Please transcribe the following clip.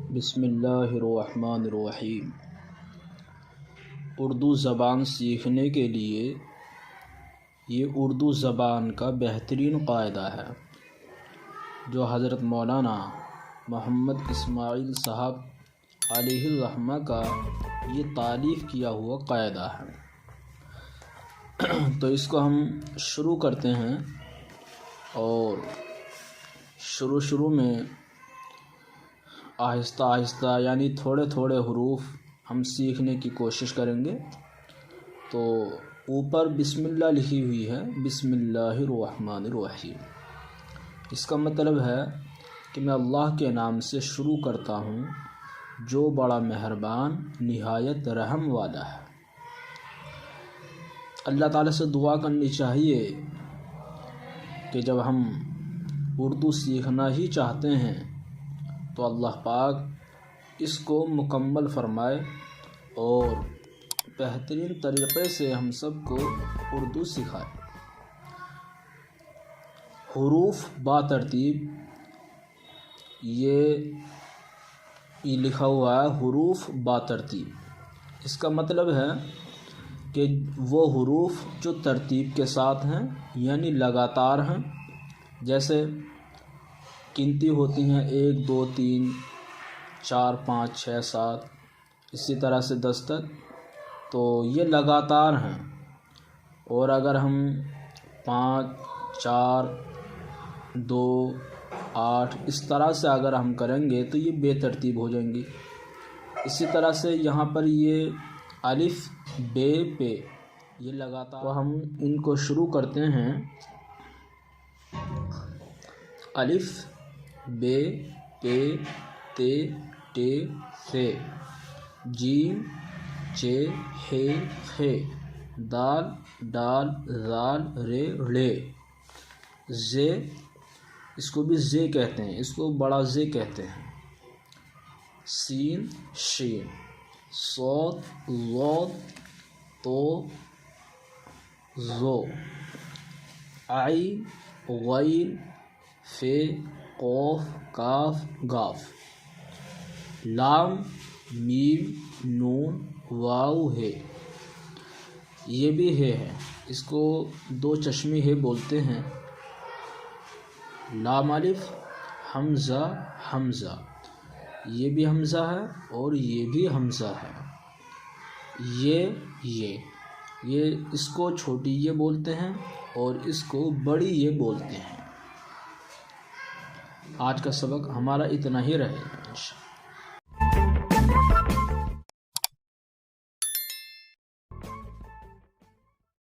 بسم اللہ الرحمن الرحیم۔ اردو زبان سیکھنے کے لیے یہ اردو زبان کا بہترین قاعدہ ہے جو حضرت مولانا محمد اسماعیل صاحب علیہ الرحمہ کا یہ تالیف کیا ہوا قاعدہ ہے۔ تو اس کو ہم شروع کرتے ہیں اور شروع میں آہستہ آہستہ یعنی تھوڑے تھوڑے حروف ہم سیکھنے کی کوشش کریں گے۔ تو اوپر بسم اللہ لکھی ہوئی ہے، بسم اللہ الرحمن الرحیم۔ اس کا مطلب ہے کہ میں اللہ کے نام سے شروع کرتا ہوں جو بڑا مہربان نہایت رحم والا ہے۔ اللہ تعالیٰ سے دعا کرنی چاہیے کہ جب ہم اردو سیکھنا ہی چاہتے ہیں تو اللہ پاک اس کو مکمل فرمائے اور بہترین طریقے سے ہم سب کو اردو سکھائے۔ حروف با ترتیب یہ لکھا ہوا ہے، حروف با ترتیب۔ اس کا مطلب ہے کہ وہ حروف جو ترتیب کے ساتھ ہیں یعنی لگاتار ہیں، جیسے گنتی ہوتی ہیں 1 2 3 4 5 6 7، اسی طرح سے 10 تک، تو یہ لگاتار ہیں۔ اور اگر ہم 5 4 2 8 اس طرح سے اگر ہم کریں گے تو یہ بے ترتیب ہو جائیں گی۔ اسی طرح سے یہاں پر یہ الف بے پے یہ لگاتار، تو ہم ان کو شروع کرتے ہیں۔ الف بے پے تے ٹے ثے، جیم چے ہے خے، دال ڈال ذال رے ڑے، زے اس کو بھی زے کہتے ہیں، اس کو بڑا زے کہتے ہیں، سین شین، صاد ضاد تو زو، عین غین فے قوف کاف گاف، لام میم نون واو ہے، یہ بھی ہے اس کو 2 چشمی ہے بولتے ہیں۔ لام الف حمزہ حمزہ، یہ بھی حمزہ ہے اور یہ بھی حمزہ ہے۔ یہ اس کو چھوٹی یہ بولتے ہیں اور اس کو بڑی یہ بولتے ہیں۔ آج کا سبق ہمارا اتنا ہی رہے گا انشاءاللہ۔